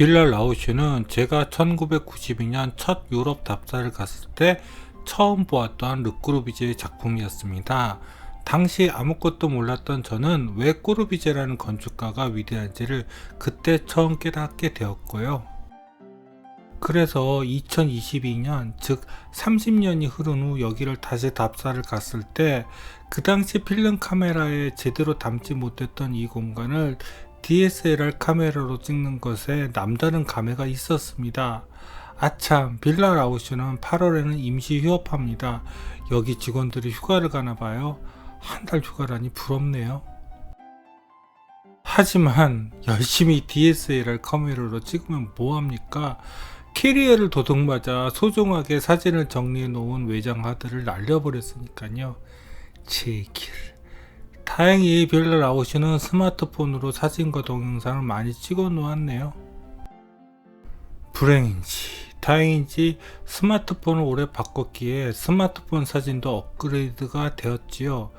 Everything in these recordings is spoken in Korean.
빌라 라우슈는 제가 1992년 첫 유럽 답사를 갔을 때 처음 보았던 르꼬르비제의 작품이었습니다. 당시 아무것도 몰랐던 저는 왜 꼬르비제라는 건축가가 위대한지를 그때 처음 깨닫게 되었고요. 그래서 2022년, 즉 30년이 흐른 후 여기를 다시 답사를 갔을 때 그 당시 필름 카메라에 제대로 담지 못했던 이 공간을 DSLR 카메라로 찍는 것에 남다른 감회가 있었습니다. 아참, 빌라 라우슈는 8월에는 임시 휴업합니다. 여기 직원들이 휴가를 가나봐요. 한 달 휴가라니 부럽네요. 하지만 열심히 DSLR 카메라로 찍으면 뭐합니까? 캐리어를 도둑맞아 소중하게 사진을 정리해 놓은 외장 하드를 날려버렸으니까요. 제길. 다행히 빌라 라우슈는 스마트폰으로 사진과 동영상을 많이 찍어 놓았네요. 불행인지 다행인지 스마트폰을 오래 바꿨기에 스마트폰 사진도 업그레이드가 되었지요.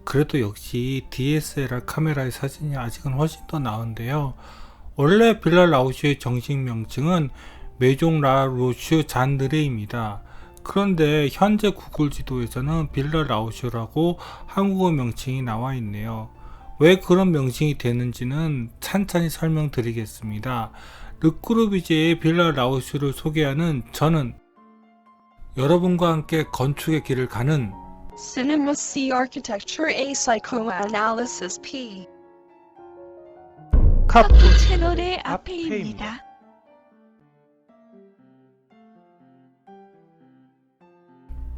그래도 역시 DSLR 카메라의 사진이 아직은 훨씬 더 나은데요. 원래 빌라 라우슈의 정식 명칭은 메종 라 로슈 잔느레입니다. 그런데 현재 구글 지도에서는 빌라 라우슈라고 한국어 명칭이 나와 있네요. 왜 그런 명칭이 되는지는 찬찬히 설명드리겠습니다. 르꼬르비제의 빌라 라우슈를 소개하는 저는 여러분과 함께 건축의 길을 가는 Cinema C Architecture A Psychoanalysis P 카푸 채널의 앞에입니다.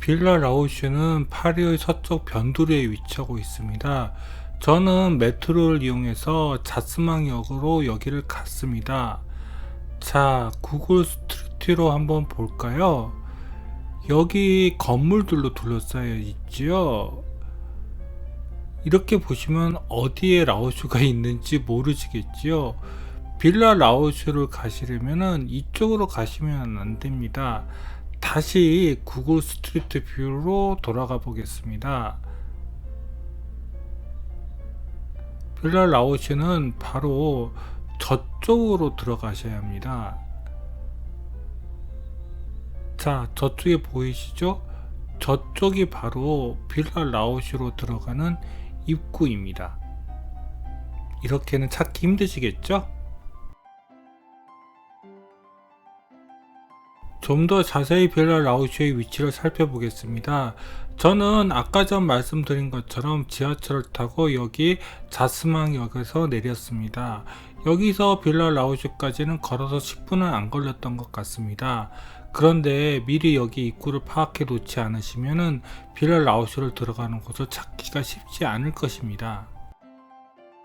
빌라 라우슈는 파리의 서쪽 변두리에 위치하고 있습니다. 저는 메트로를 이용해서 자스망역으로 여기를 갔습니다. 자, 구글 스트리트로 한번 볼까요? 여기 건물들로 둘러싸여 있지요. 이렇게 보시면 어디에 라우슈가 있는지 모르시겠지요. 빌라 라우슈를 가시려면 이쪽으로 가시면 안 됩니다. 다시 구글 스트리트 뷰로 돌아가 보겠습니다. 빌라 라우슈는 바로 저쪽으로 들어가셔야 합니다. 자, 저쪽에 보이시죠? 저쪽이 바로 빌라 라우슈로 들어가는 입구입니다. 이렇게는 찾기 힘드시겠죠? 좀 더 자세히 빌라 라우슈의 위치를 살펴보겠습니다. 저는 아까 전 말씀드린 것처럼 지하철을 타고 여기 자스망역에서 내렸습니다. 여기서 빌라 라우슈까지는 걸어서 10분은 안 걸렸던 것 같습니다. 그런데 미리 여기 입구를 파악해 놓지 않으시면 빌라 라우슈를 들어가는 곳을 찾기가 쉽지 않을 것입니다.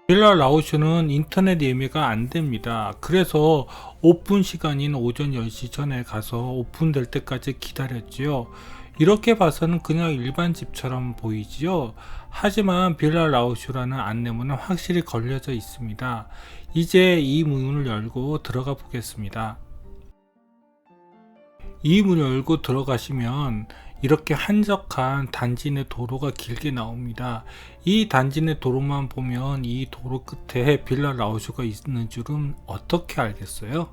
빌라 라우슈는 인터넷 예매가 안 됩니다. 그래서 오픈 시간인 오전 10시 전에 가서 오픈될 때까지 기다렸지요. 이렇게 봐서는 그냥 일반 집처럼 보이지요. 하지만 빌라 라우슈라는 안내문은 확실히 걸려져 있습니다. 이제 이 문을 열고 들어가 보겠습니다. 이 문을 열고 들어가시면 이렇게 한적한 단지 내 도로가 길게 나옵니다. 이 단지 내 도로만 보면 이 도로 끝에 빌라 라우슈가 있는 줄은 어떻게 알겠어요?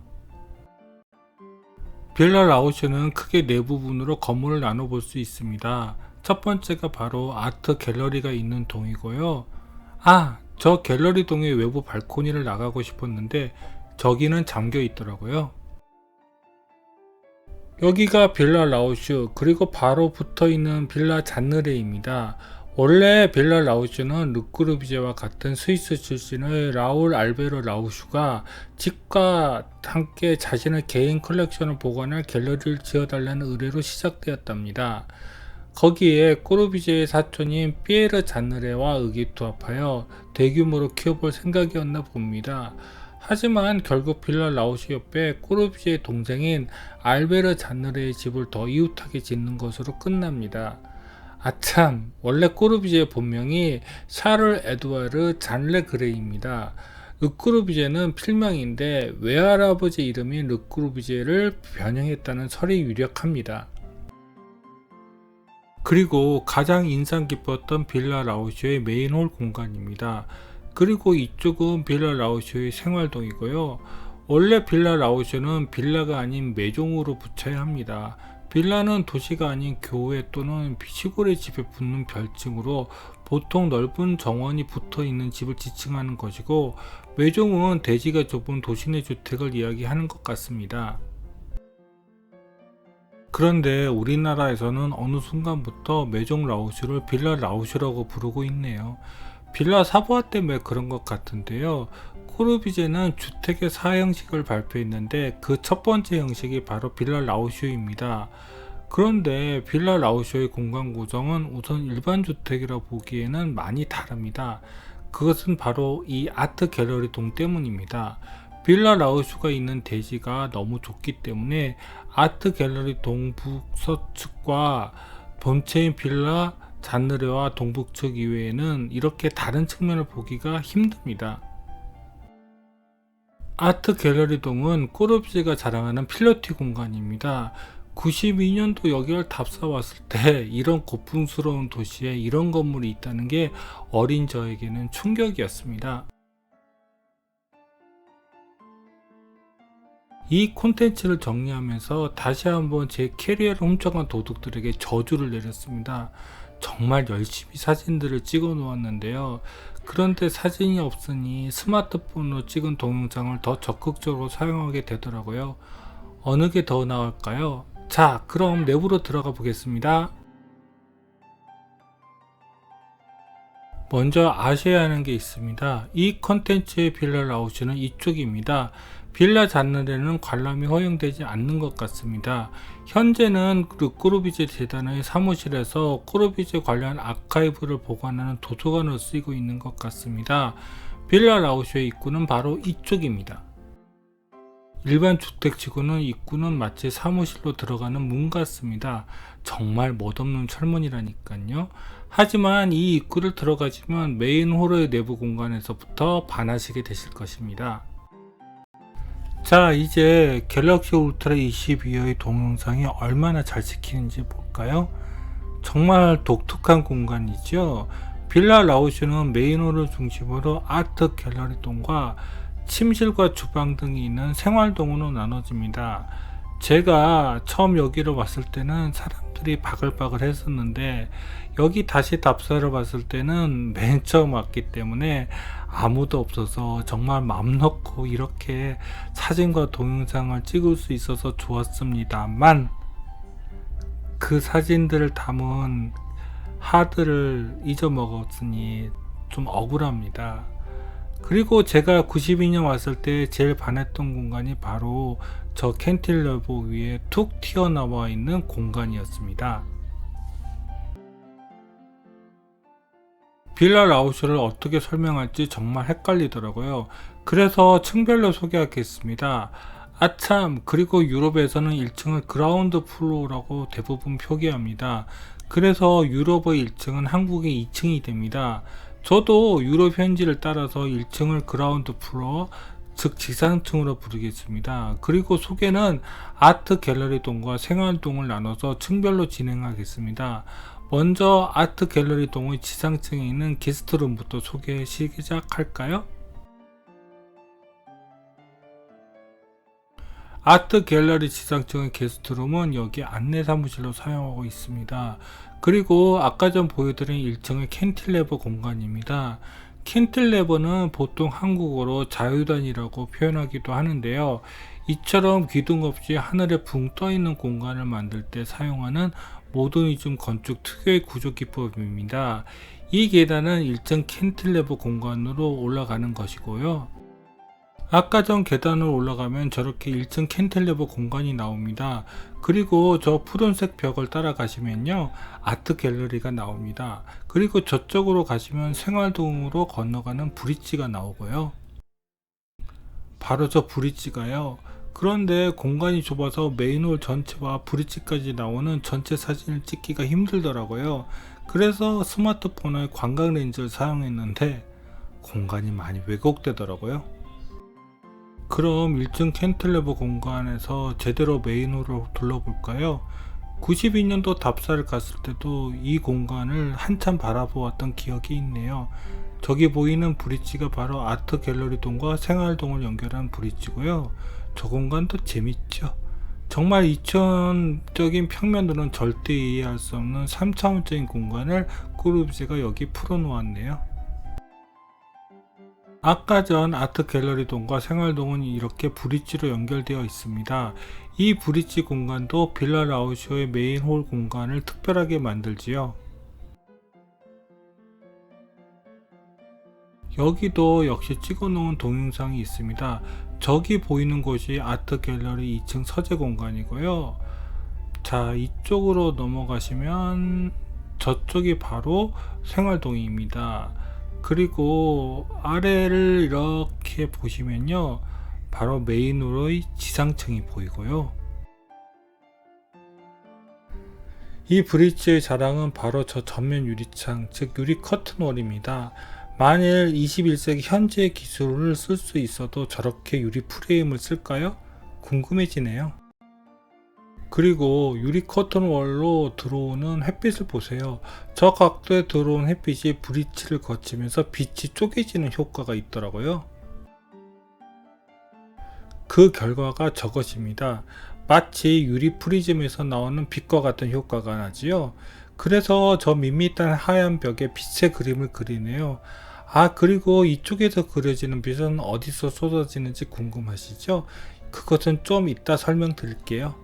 빌라 라우슈는 크게 네 부분으로 건물을 나눠 볼 수 있습니다. 첫 번째가 바로 아트 갤러리가 있는 동이고요. 저 갤러리 동의 외부 발코니를 나가고 싶었는데 저기는 잠겨 있더라고요. 여기가 빌라 라우슈, 그리고 바로 붙어있는 빌라 잔느레입니다. 원래 빌라 라우슈는 르꼬르비제와 같은 스위스 출신의 라울 알베르 라우슈가 집과 함께 자신의 개인 컬렉션을 보관할 갤러리를 지어달라는 의뢰로 시작되었답니다. 거기에 꼬르비제의 사촌인 피에르 잔느레와 의기투합하여 대규모로 키워볼 생각이었나 봅니다. 하지만 결국 빌라 라우슈 옆에 꼬르비제의 동생인 알베르 잔느레의 집을 더 이웃하게 짓는 것으로 끝납니다. 아참, 원래 꼬르비제의 본명이 샤를 에두아르 잔레 그레이입니다. 르꼬르비제는 필명인데 외할아버지 이름인 르꼬르비제를 변형했다는 설이 유력합니다. 그리고 가장 인상 깊었던 빌라 라우슈의 메인홀 공간입니다. 그리고 이쪽은 빌라 라우슈의 생활동이고요. 원래 빌라 라우쇼는 빌라가 아닌 매종으로 붙여야 합니다. 빌라는 도시가 아닌 교외 또는 시골의 집에 붙는 별칭으로 보통 넓은 정원이 붙어 있는 집을 지칭하는 것이고, 매종은 대지가 좁은 도시내 주택을 이야기하는 것 같습니다. 그런데 우리나라에서는 어느 순간부터 매종 라우쇼를 빌라 라우쇼라고 부르고 있네요. 빌라 사부화 때문에 그런 것 같은데요. 코르비제는 주택의 4형식을 발표했는데 그 첫 번째 형식이 바로 빌라 라우쇼입니다. 그런데 빌라 라우쇼의 공간 구성은 우선 일반 주택이라 보기에는 많이 다릅니다. 그것은 바로 이 아트 갤러리 동 때문입니다. 빌라 라우쇼가 있는 대지가 너무 좁기 때문에 아트 갤러리 동북서측과 본체인 빌라 잔느레와 동북측 이외에는 이렇게 다른 측면을 보기가 힘듭니다. 아트 갤러리 동은 꼬르비제가 자랑하는 필로티 공간입니다. 92년도 여기를 답사 왔을 때 이런 고풍스러운 도시에 이런 건물이 있다는 게 어린 저에게는 충격이었습니다. 이 콘텐츠를 정리하면서 다시 한번 제 캐리어를 훔쳐간 도둑들에게 저주를 내렸습니다. 정말 열심히 사진들을 찍어 놓았는데요. 그런데 사진이 없으니 스마트폰으로 찍은 동영상을 더 적극적으로 사용하게 되더라고요. 어느 게 더 나을까요? 자, 그럼 내부로 들어가 보겠습니다. 먼저 아셔야 하는 게 있습니다. 이 컨텐츠의 빌라 라우쇼는 이쪽입니다. 빌라 잔느레는 관람이 허용되지 않는 것 같습니다. 현재는 르꼬르비제 재단의 사무실에서 꼬르비제 관련 아카이브를 보관하는 도서관으로 쓰이고 있는 것 같습니다. 빌라 라우쇼의 입구는 바로 이쪽입니다. 일반 주택치고는 입구는 마치 사무실로 들어가는 문 같습니다. 정말 멋없는 철문이라니까요. 하지만 이 입구를 들어가시면 메인 홀의 내부 공간에서부터 반하시게 되실 것입니다. 자, 이제 갤럭시 울트라 22의 동영상이 얼마나 잘 찍히는지 볼까요? 정말 독특한 공간이죠. 빌라 라우쇼는 메인홀을 중심으로 아트 갤러리 동과 침실과 주방 등이 있는 생활동으로 나눠집니다. 제가 처음 여기로 왔을 때는 사람들이 바글바글 했었는데 여기 다시 답사를 봤을 때는 맨 처음 왔기 때문에 아무도 없어서 정말 맘 놓고 이렇게 사진과 동영상을 찍을 수 있어서 좋았습니다만, 그 사진들을 담은 하드를 잊어먹었으니 좀 억울합니다. 그리고 제가 92년 왔을 때 제일 반했던 공간이 바로 저 캔틸러버 위에 툭 튀어나와 있는 공간이었습니다. 빌라 라우쇼를 어떻게 설명할지 정말 헷갈리더라고요. 그래서 층별로 소개하겠습니다. 아참, 그리고 유럽에서는 1층을 그라운드 플로어라고 대부분 표기합니다. 그래서 유럽의 1층은 한국의 2층이 됩니다. 저도 유럽 현지를 따라서 1층을 그라운드 플로어, 즉 지상층으로 부르겠습니다. 그리고 소개는 아트 갤러리 동과 생활동을 나눠서 층별로 진행하겠습니다. 먼저 아트 갤러리 동의 지상층에 있는 게스트룸부터 소개 시작할까요? 아트 갤러리 지상층의 게스트룸은 여기 안내 사무실로 사용하고 있습니다. 그리고 아까 전 보여드린 1층의 캔틸레버 공간입니다. 캔틸레버는 보통 한국어로 자유단이라고 표현하기도 하는데요. 이처럼 기둥 없이 하늘에 붕 떠 있는 공간을 만들 때 사용하는 모더니즘 건축 특유의 구조 기법입니다. 이 계단은 1층 캔틸레버 공간으로 올라가는 것이고요. 아까 전 계단을 올라가면 저렇게 1층 캔틸레버 공간이 나옵니다. 그리고 저 푸른색 벽을 따라가시면요, 아트 갤러리가 나옵니다. 그리고 저쪽으로 가시면 생활동으로 건너가는 브릿지가 나오고요. 바로 저 브릿지가요, 그런데 공간이 좁아서 메인홀 전체와 브릿지까지 나오는 전체 사진을 찍기가 힘들더라고요. 그래서 스마트폰의 광각 렌즈를 사용했는데 공간이 많이 왜곡되더라고요. 그럼 1층 캔틸레버 공간에서 제대로 메인홀을 둘러볼까요? 92년도 답사를 갔을 때도 이 공간을 한참 바라보았던 기억이 있네요. 저기 보이는 브릿지가 바로 아트 갤러리동과 생활동을 연결한 브릿지고요. 저 공간도 재밌죠. 정말 이천적인 평면으로는 절대 이해할 수 없는 3차원적인 공간을 꼬르비제가 여기 풀어놓았네요. 아까 전 아트 갤러리동과 생활동은 이렇게 브릿지로 연결되어 있습니다. 이 브릿지 공간도 빌라 라우쇼의 메인 홀 공간을 특별하게 만들지요. 여기도 역시 찍어 놓은 동영상이 있습니다. 저기 보이는 곳이 아트 갤러리 2층 서재 공간이고요. 자, 이쪽으로 넘어가시면 저쪽이 바로 생활동입니다. 그리고 아래를 이렇게 보시면요, 바로 메인으로의 지상층이 보이고요. 이 브릿지의 자랑은 바로 저 전면 유리창, 즉 유리 커튼월입니다. 만일 21세기 현재의 기술을 쓸 수 있어도 저렇게 유리 프레임을 쓸까요? 궁금해지네요. 그리고 유리 커튼월로 들어오는 햇빛을 보세요. 저 각도에 들어온 햇빛이 브릿지를 거치면서 빛이 쪼개지는 효과가 있더라고요. 그 결과가 저것입니다. 마치 유리 프리즘에서 나오는 빛과 같은 효과가 나지요. 그래서 저 밋밋한 하얀 벽에 빛의 그림을 그리네요. 그리고 이쪽에서 그려지는 빛은 어디서 쏟아지는지 궁금하시죠? 그것은 좀 이따 설명드릴게요.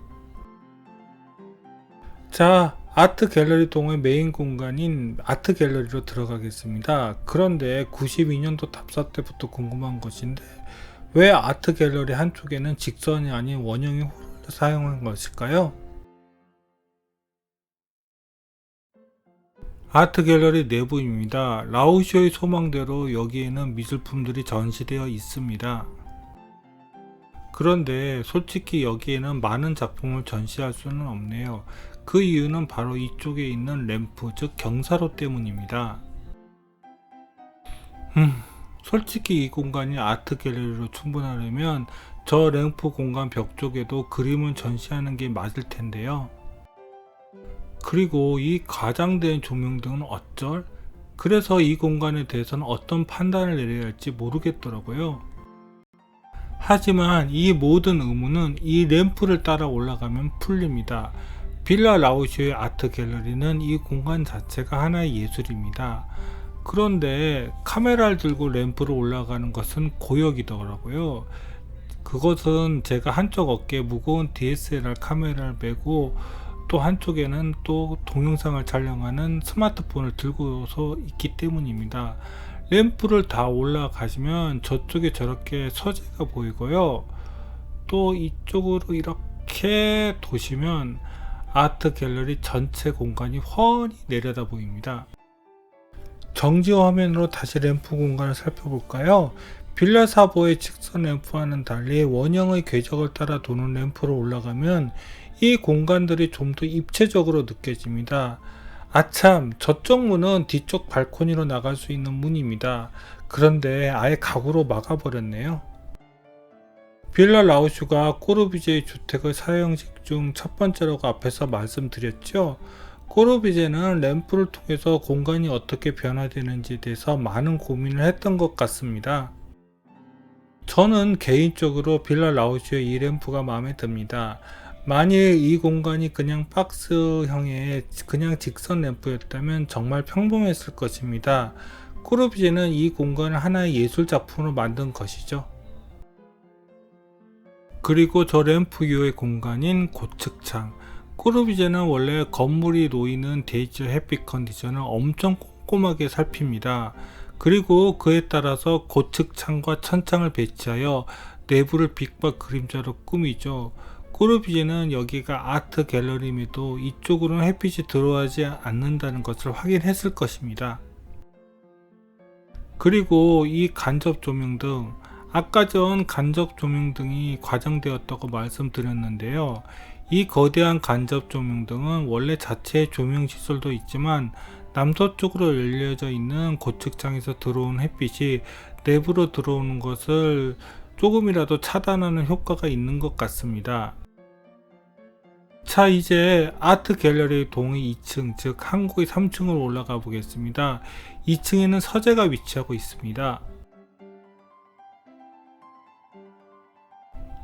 자, 아트 갤러리 동의 메인 공간인 아트 갤러리로 들어가겠습니다. 그런데 92년도 답사 때부터 궁금한 것인데, 왜 아트 갤러리 한쪽에는 직선이 아닌 원형의 홀을 사용한 것일까요? 아트 갤러리 내부입니다. 라우쇼의 소망대로 여기에는 미술품들이 전시되어 있습니다. 그런데 솔직히 여기에는 많은 작품을 전시할 수는 없네요. 그 이유는 바로 이쪽에 있는 램프, 즉 경사로 때문입니다. 솔직히 이 공간이 아트 갤러리로 충분하려면 저 램프 공간 벽 쪽에도 그림을 전시하는 게 맞을 텐데요. 그리고 이 과장된 조명등은 어쩔? 그래서 이 공간에 대해서는 어떤 판단을 내려야 할지 모르겠더라고요. 하지만 이 모든 의문은 이 램프를 따라 올라가면 풀립니다. 빌라 라우쇼의 아트 갤러리는 이 공간 자체가 하나의 예술입니다. 그런데 카메라를 들고 램프를 올라가는 것은 고역이더라고요. 그것은 제가 한쪽 어깨에 무거운 DSLR 카메라를 메고 또 한쪽에는 또 동영상을 촬영하는 스마트폰을 들고서 있기 때문입니다. 램프를 다 올라가시면 저쪽에 저렇게 서재가 보이고요. 또 이쪽으로 이렇게 도시면 아트 갤러리 전체 공간이 훤히 내려다 보입니다. 정지 화면으로 다시 램프 공간을 살펴볼까요? 빌라 사보의 직선 램프와는 달리 원형의 궤적을 따라 도는 램프로 올라가면 이 공간들이 좀 더 입체적으로 느껴집니다. 아참, 저쪽 문은 뒤쪽 발코니로 나갈 수 있는 문입니다. 그런데 아예 가구로 막아버렸네요. 빌라 라우슈가 꼬르비제의 주택의 사형식 중 첫 번째라고 앞에서 말씀드렸죠. 꼬르비제는 램프를 통해서 공간이 어떻게 변화되는지에 대해서 많은 고민을 했던 것 같습니다. 저는 개인적으로 빌라 라우슈의 이 램프가 마음에 듭니다. 만일 이 공간이 그냥 박스형의 그냥 직선 램프였다면 정말 평범했을 것입니다. 꼬르비제는 이 공간을 하나의 예술 작품으로 만든 것이죠. 그리고 저 램프 이후의 공간인 고측창. 꼬르비제는 원래 건물이 놓이는 대지의 햇빛 컨디션을 엄청 꼼꼼하게 살핍니다. 그리고 그에 따라서 고측창과 천창을 배치하여 내부를 빛과 그림자로 꾸미죠. 꼬르비제는 여기가 아트 갤러리임에도 이쪽으로는 햇빛이 들어오지 않는다는 것을 확인했을 것입니다. 그리고 이 간접 조명등, 아까 전 간접 조명등이 과장되었다고 말씀드렸는데요. 이 거대한 간접 조명등은 원래 자체의 조명 시설도 있지만 남서쪽으로 열려져 있는 고측창에서 들어오는 햇빛이 내부로 들어오는 것을 조금이라도 차단하는 효과가 있는 것 같습니다. 자, 이제 아트 갤러리 동의 2층, 즉 항구의 3층으로 올라가 보겠습니다. 2층에는 서재가 위치하고 있습니다.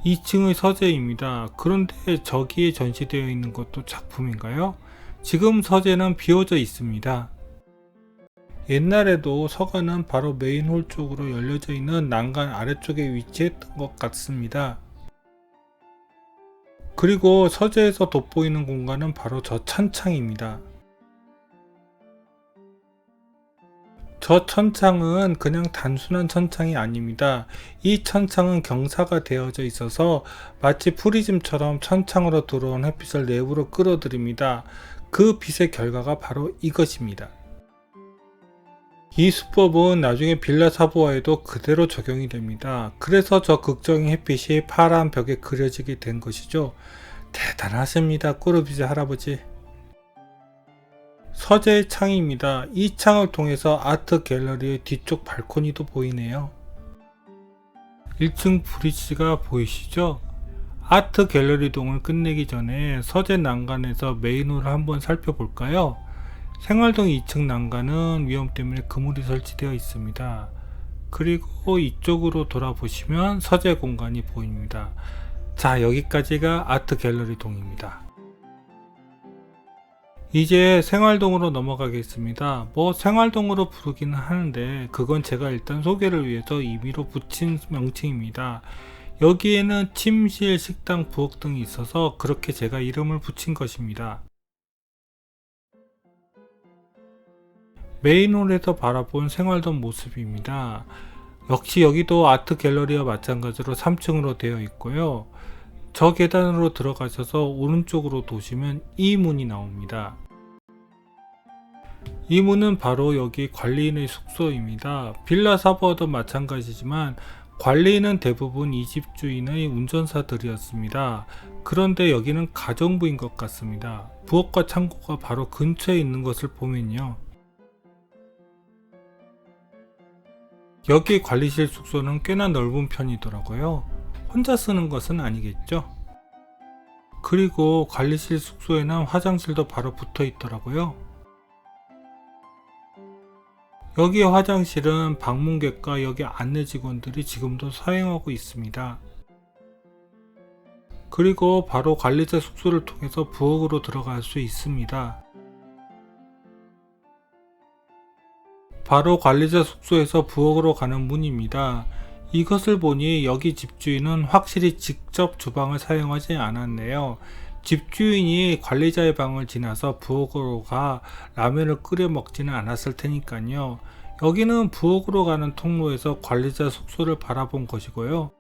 2층의 서재입니다. 그런데 저기에 전시되어 있는 것도 작품인가요? 지금 서재는 비워져 있습니다. 옛날에도 서관은 바로 메인홀 쪽으로 열려져 있는 난간 아래쪽에 위치했던 것 같습니다. 그리고 서재에서 돋보이는 공간은 바로 저 천창입니다. 저 천창은 그냥 단순한 천창이 아닙니다. 이 천창은 경사가 되어져 있어서 마치 프리즘처럼 천창으로 들어온 햇빛을 내부로 끌어들입니다. 그 빛의 결과가 바로 이것입니다. 이 수법은 나중에 빌라 사보아에도 그대로 적용이 됩니다. 그래서 저 극적인 햇빛이 파란 벽에 그려지게 된 것이죠. 대단하십니다, 꾸르비제 할아버지. 서재의 창입니다. 이 창을 통해서 아트 갤러리의 뒤쪽 발코니도 보이네요. 1층 브릿지가 보이시죠? 아트 갤러리 동을 끝내기 전에 서재 난간에서 메인홀을 한번 살펴볼까요? 생활동 2층 난간은 위험 때문에 그물이 설치되어 있습니다. 그리고 이쪽으로 돌아보시면 서재 공간이 보입니다. 자, 여기까지가 아트 갤러리 동입니다. 이제 생활동으로 넘어가겠습니다. 생활동으로 부르기는 하는데 그건 제가 일단 소개를 위해서 임의로 붙인 명칭입니다. 여기에는 침실, 식당, 부엌 등이 있어서 그렇게 제가 이름을 붙인 것입니다. 메인홀에서 바라본 생활동 모습입니다. 역시 여기도 아트 갤러리와 마찬가지로 3층으로 되어 있고요. 저 계단으로 들어가셔서 오른쪽으로 도시면 이 문이 나옵니다. 이 문은 바로 여기 관리인의 숙소입니다. 빌라 사보아도 마찬가지지만 관리인은 대부분 이 집 주인의 운전사들이었습니다. 그런데 여기는 가정부인 것 같습니다. 부엌과 창고가 바로 근처에 있는 것을 보면요. 여기 관리실 숙소는 꽤나 넓은 편이더라고요. 혼자 쓰는 것은 아니겠죠? 그리고 관리실 숙소에는 화장실도 바로 붙어 있더라고요. 여기 화장실은 방문객과 여기 안내 직원들이 지금도 사용하고 있습니다. 그리고 바로 관리자 숙소를 통해서 부엌으로 들어갈 수 있습니다. 바로 관리자 숙소에서 부엌으로 가는 문입니다. 이것을 보니 여기 집주인은 확실히 직접 주방을 사용하지 않았네요. 집주인이 관리자의 방을 지나서 부엌으로 가 라면을 끓여 먹지는 않았을 테니까요. 여기는 부엌으로 가는 통로에서 관리자 숙소를 바라본 것이고요.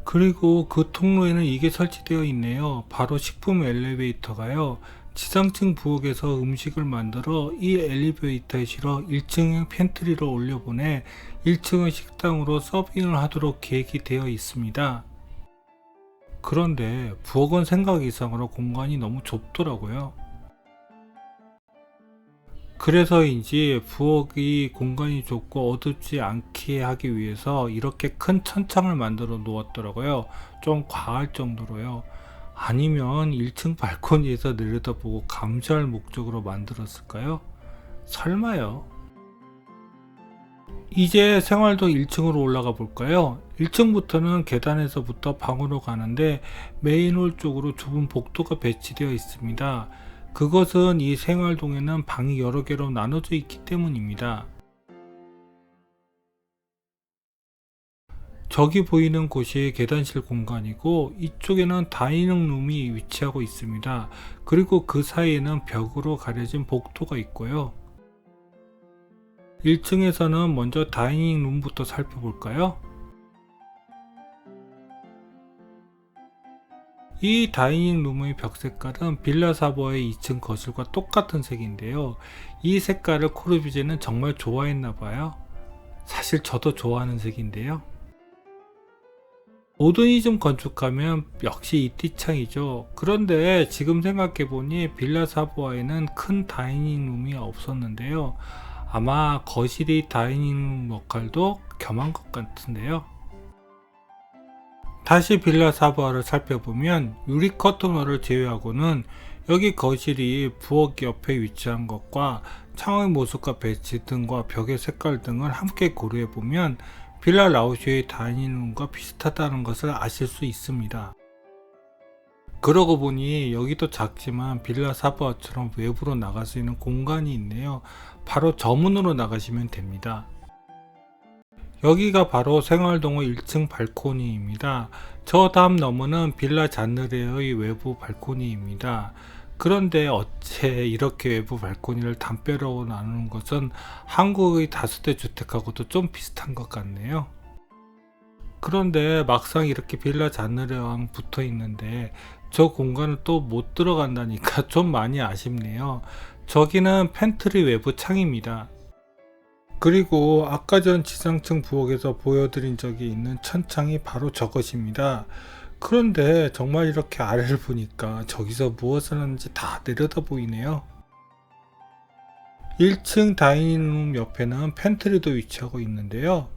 그리고 그 통로에는 이게 설치되어 있네요. 바로 식품 엘리베이터가요. 지상층 부엌에서 음식을 만들어 이 엘리베이터에 실어 1층의 팬트리로 올려보내 1층의 식당으로 서빙을 하도록 계획이 되어 있습니다. 그런데 부엌은 생각 이상으로 공간이 너무 좁더라고요. 그래서인지 부엌이 공간이 좁고 어둡지 않게 하기 위해서 이렇게 큰 천창을 만들어 놓았더라고요. 좀 과할 정도로요. 아니면 1층 발코니에서 내려다보고 감시할 목적으로 만들었을까요? 설마요. 이제 생활동 1층으로 올라가 볼까요? 1층부터는 계단에서부터 방으로 가는데 메인홀 쪽으로 좁은 복도가 배치되어 있습니다. 그것은 이 생활동에는 방이 여러 개로 나눠져 있기 때문입니다. 저기 보이는 곳이 계단실 공간이고 이쪽에는 다이닝룸이 위치하고 있습니다. 그리고 그 사이에는 벽으로 가려진 복도가 있고요. 1층에서는 먼저 다이닝룸부터 살펴볼까요? 이 다이닝룸의 벽 색깔은 빌라 사보아의 2층 거실과 똑같은 색인데요. 이 색깔을 코르비제는 정말 좋아했나봐요. 사실 저도 좋아하는 색인데요. 모더니즘 건축하면 역시 이 띠창이죠. 그런데 지금 생각해보니 빌라 사보아에는 큰 다이닝룸이 없었는데요. 아마 거실이 다이닝룸 역할도 겸한 것 같은데요. 다시 빌라 사부아를 살펴보면 유리 커튼홀을 제외하고는 여기 거실이 부엌 옆에 위치한 것과 창의 모습과 배치 등과 벽의 색깔 등을 함께 고려해보면 빌라 라우슈의 다이닝룸과 비슷하다는 것을 아실 수 있습니다. 그러고 보니 여기도 작지만 빌라 사부아처럼 외부로 나갈 수 있는 공간이 있네요. 바로 저 문으로 나가시면 됩니다. 여기가 바로 생활동의 1층 발코니입니다. 저 다음 너머는 빌라 잔느레의 외부 발코니입니다. 그런데 어째 이렇게 외부 발코니를 담벼락으로 나누는 것은 한국의 다세대 주택하고도 좀 비슷한 것 같네요. 그런데 막상 이렇게 빌라 잔느레랑 붙어 있는데 저 공간을 또 못 들어간다니까 좀 많이 아쉽네요. 저기는 팬트리 외부 창입니다. 그리고 아까 전 지상층 부엌에서 보여드린 적이 있는 천창이 바로 저것입니다. 그런데 정말 이렇게 아래를 보니까 저기서 무엇을 하는지 다 내려다 보이네요. 1층 다이닝룸 옆에는 팬트리도 위치하고 있는데요.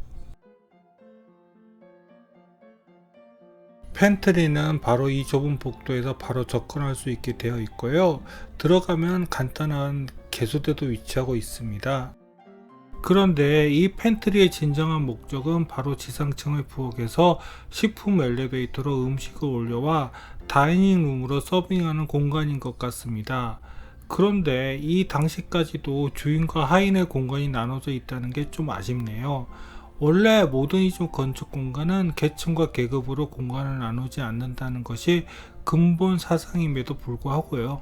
팬트리는 바로 이 좁은 복도에서 바로 접근할 수 있게 되어 있고요. 들어가면 간단한 개수대도 위치하고 있습니다. 그런데 이 팬트리의 진정한 목적은 바로 지상층의 부엌에서 식품 엘리베이터로 음식을 올려와 다이닝룸으로 서빙하는 공간인 것 같습니다. 그런데 이 당시까지도 주인과 하인의 공간이 나눠져 있다는 게 좀 아쉽네요. 원래 모더니즘 건축 공간은 계층과 계급으로 공간을 나누지 않는다는 것이 근본 사상임에도 불구하고요.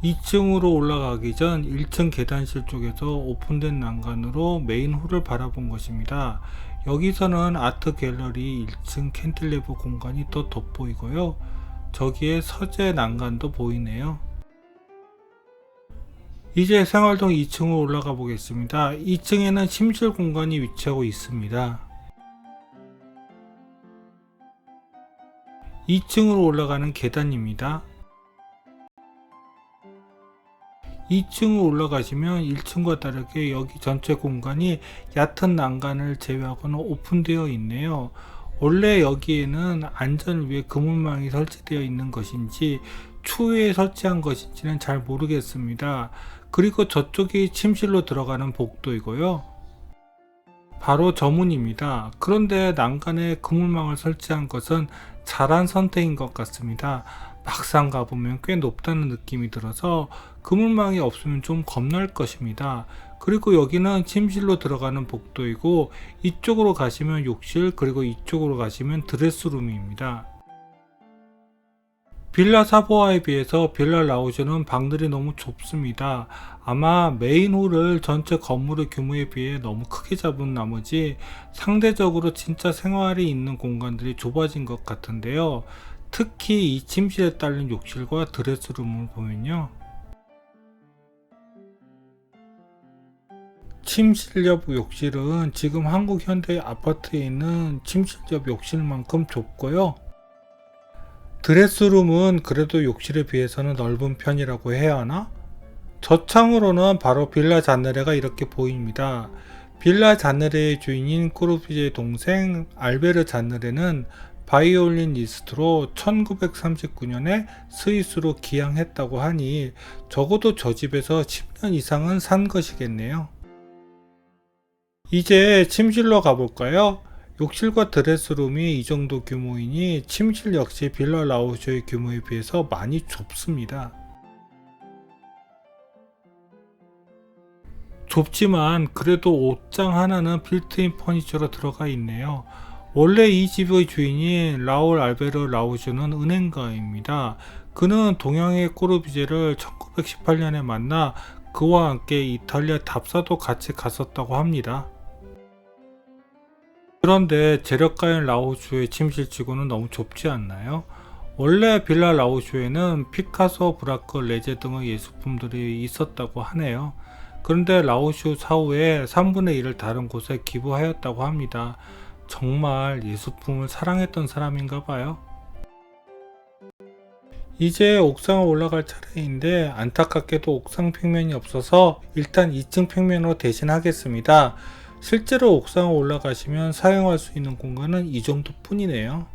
2층으로 올라가기 전 1층 계단실 쪽에서 오픈된 난간으로 메인 홀을 바라본 것입니다. 여기서는 아트 갤러리 1층 캔틸레버 공간이 더 돋보이고요. 저기에 서재 난간도 보이네요. 이제 생활동 2층으로 올라가 보겠습니다. 2층에는 침실 공간이 위치하고 있습니다. 2층으로 올라가는 계단입니다. 2층으로 올라가시면 1층과 다르게 여기 전체 공간이 얕은 난간을 제외하고는 오픈되어 있네요. 원래 여기에는 안전을 위해 그물망이 설치되어 있는 것인지 추후에 설치한 것인지는 잘 모르겠습니다. 그리고 저쪽이 침실로 들어가는 복도이고요. 바로 저 문입니다. 그런데 난간에 그물망을 설치한 것은 잘한 선택인 것 같습니다. 막상 가보면 꽤 높다는 느낌이 들어서 그물망이 없으면 좀 겁날 것입니다. 그리고 여기는 침실로 들어가는 복도이고 이쪽으로 가시면 욕실, 그리고 이쪽으로 가시면 드레스룸입니다. 빌라 사보아에 비해서 빌라 라우즈는 방들이 너무 좁습니다. 아마 메인 홀을 전체 건물의 규모에 비해 너무 크게 잡은 나머지 상대적으로 진짜 생활이 있는 공간들이 좁아진 것 같은데요. 특히 이 침실에 딸린 욕실과 드레스룸을 보면요. 침실 옆 욕실은 지금 한국 현대 아파트에 있는 침실 옆 욕실만큼 좁고요. 드레스룸은 그래도 욕실에 비해서는 넓은 편이라고 해야 하나? 저 창으로는 바로 빌라 잔느레가 이렇게 보입니다. 빌라 잔느레의 주인인 꼬르비제의 동생 알베르 잔느레는 바이올리니스트로 1939년에 스위스로 기항했다고 하니 적어도 저 집에서 10년 이상은 산 것이겠네요. 이제 침실로 가볼까요? 욕실과 드레스룸이 이 정도 규모이니 침실 역시 빌라 라우쇼의 규모에 비해서 많이 좁습니다. 좁지만 그래도 옷장 하나는 빌트인 퍼니처로 들어가 있네요. 원래 이 집의 주인이 라울 알베르 라우슈는 은행가입니다. 그는 동양의 꼬르비제를 1918년에 만나 그와 함께 이탈리아 답사도 같이 갔었다고 합니다. 그런데 재력가인 라우슈의 침실치고는 너무 좁지 않나요? 원래 빌라 라우슈에는 피카소, 브라크, 레제 등의 예술품들이 있었다고 하네요. 그런데 라우슈 사후에 3분의 1을 다른 곳에 기부하였다고 합니다. 정말 예술품을 사랑했던 사람인가 봐요. 이제 옥상을 올라갈 차례인데 안타깝게도 옥상 평면이 없어서 일단 2층 평면으로 대신하겠습니다. 실제로 옥상에 올라가시면 사용할 수 있는 공간은 이 정도 뿐이네요.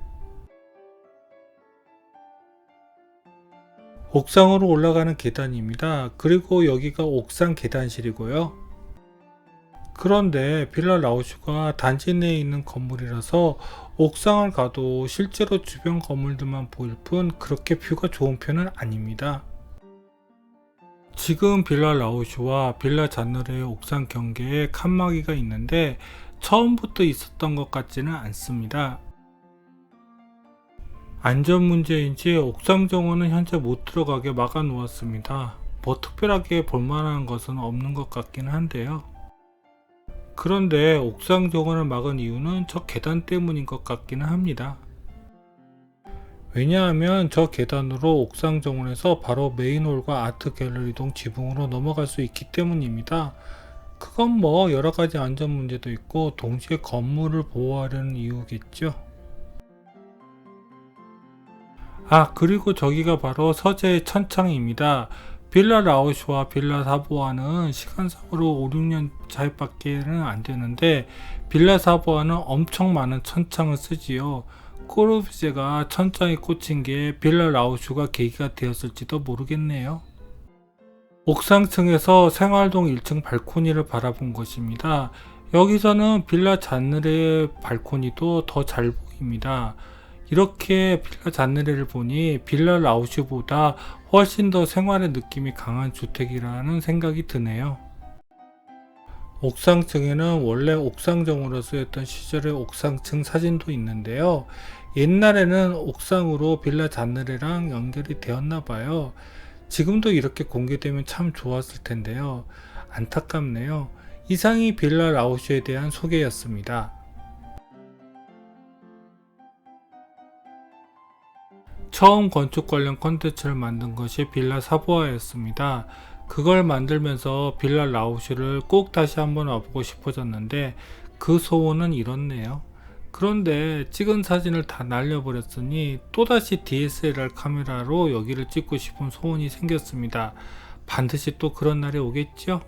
옥상으로 올라가는 계단입니다. 그리고 여기가 옥상 계단실이고요. 그런데 빌라 라우슈가 단지 내에 있는 건물이라서 옥상을 가도 실제로 주변 건물들만 보일 뿐 그렇게 뷰가 좋은 편은 아닙니다. 지금 빌라 라우슈와 빌라 잔느레의 옥상 경계에 칸막이가 있는데 처음부터 있었던 것 같지는 않습니다. 안전 문제인지 옥상 정원은 현재 못 들어가게 막아 놓았습니다. 뭐 특별하게 볼만한 것은 없는 것 같기는 한데요. 그런데 옥상 정원을 막은 이유는 저 계단 때문인 것 같기는 합니다. 왜냐하면 저 계단으로 옥상 정원에서 바로 메인홀과 아트 갤러리동 지붕으로 넘어갈 수 있기 때문입니다. 그건 뭐 여러가지 안전 문제도 있고 동시에 건물을 보호하려는 이유겠죠. 그리고 저기가 바로 서재의 천창입니다. 빌라 라우슈와 빌라 사보아는 시간상으로 5, 6년 차이밖에는 안 되는데 빌라 사보아는 엄청 많은 천창을 쓰지요. 꼬르비제가 천창에 꽂힌 게 빌라 라우슈가 계기가 되었을지도 모르겠네요. 옥상층에서 생활동 1층 발코니를 바라본 것입니다. 여기서는 빌라 잔느레의 발코니도 더 잘 보입니다. 이렇게 빌라 잔느레를 보니 빌라 라우슈보다 훨씬 더 생활의 느낌이 강한 주택이라는 생각이 드네요. 옥상층에는 원래 옥상정으로 쓰였던 시절의 옥상층 사진도 있는데요. 옛날에는 옥상으로 빌라 잔느레랑 연결이 되었나봐요. 지금도 이렇게 공개되면 참 좋았을 텐데요. 안타깝네요. 이상이 빌라 라우슈에 대한 소개였습니다. 처음 건축 관련 컨텐츠를 만든 것이 빌라 사보아였습니다. 그걸 만들면서 빌라 라우슈를 꼭 다시 한번 와보고 싶어졌는데 그 소원은 이렇네요. 그런데 찍은 사진을 다 날려버렸으니 또다시 DSLR 카메라로 여기를 찍고 싶은 소원이 생겼습니다. 반드시 또 그런 날이 오겠죠?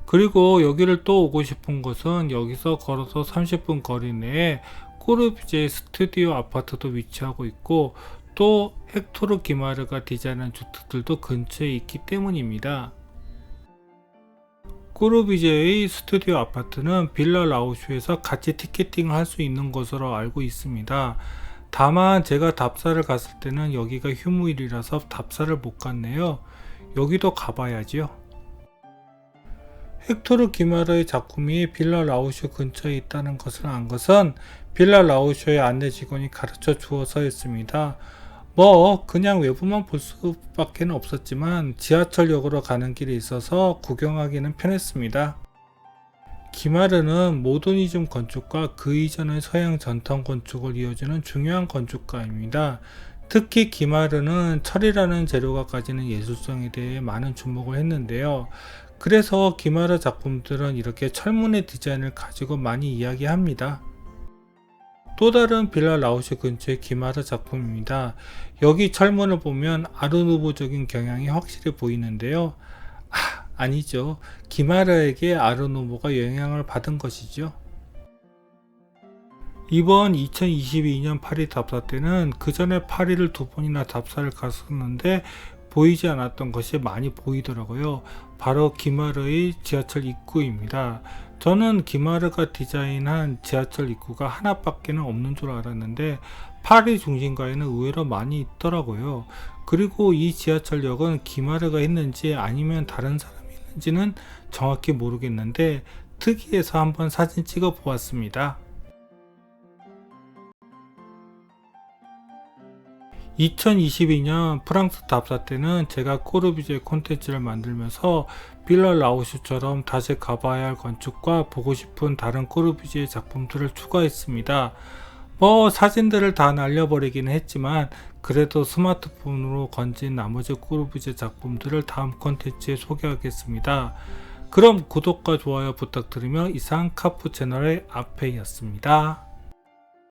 그리고 여기를 또 오고 싶은 것은 여기서 걸어서 30분 거리 내에 꼬르비제 스튜디오 아파트도 위치하고 있고 또 헥토르 기마르가 디자인한 주택들도 근처에 있기 때문입니다. 꼬르비제의 스튜디오 아파트는 빌라 라우슈에서 같이 티켓팅을 할 수 있는 것으로 알고 있습니다. 다만 제가 답사를 갔을 때는 여기가 휴무일이라서 답사를 못 갔네요. 여기도 가봐야지요. 헥토르 기마르의 작품이 빌라 라우슈 근처에 있다는 것을 안 것은 빌라 라우슈의 안내 직원이 가르쳐 주어서였습니다. 뭐 그냥 외부만 볼 수밖에 없었지만 지하철역으로 가는 길이 있어서 구경하기는 편했습니다. 기마르는 모더니즘 건축과 그 이전의 서양 전통 건축을 이어주는 중요한 건축가입니다. 특히 기마르는 철이라는 재료가 가지는 예술성에 대해 많은 주목을 했는데요. 그래서 기마르 작품들은 이렇게 철문의 디자인을 가지고 많이 이야기합니다. 또 다른 빌라 라우슈 근처의 기마르 작품입니다. 여기 철문을 보면 아르누보적인 경향이 확실히 보이는데요. 아니죠. 기마르에게 아르누보가 영향을 받은 것이죠. 이번 2022년 파리 답사 때는 그 전에 파리를 2번이나 답사를 갔었는데 보이지 않았던 것이 많이 보이더라고요. 바로 기마르의 지하철 입구입니다. 저는 기마르가 디자인한 지하철 입구가 하나밖에 없는 줄 알았는데 파리 중심가에는 의외로 많이 있더라고요. 그리고 이 지하철역은 기마르가 했는지 아니면 다른 사람이 했는지는 정확히 모르겠는데 특이해서 한번 사진 찍어 보았습니다. 2022년 프랑스 답사 때는 제가 꼬르비제 콘텐츠를 만들면서 빌라 라우슈처럼 다시 가봐야 할 건축과 보고 싶은 다른 꼬르비제 작품들을 추가했습니다. 뭐 사진들을 다 날려버리기는 했지만 그래도 스마트폰으로 건진 나머지 꼬르비제 작품들을 다음 콘텐츠에 소개하겠습니다. 그럼 구독과 좋아요 부탁드리며 이상 카푸 채널의 아페이였습니다.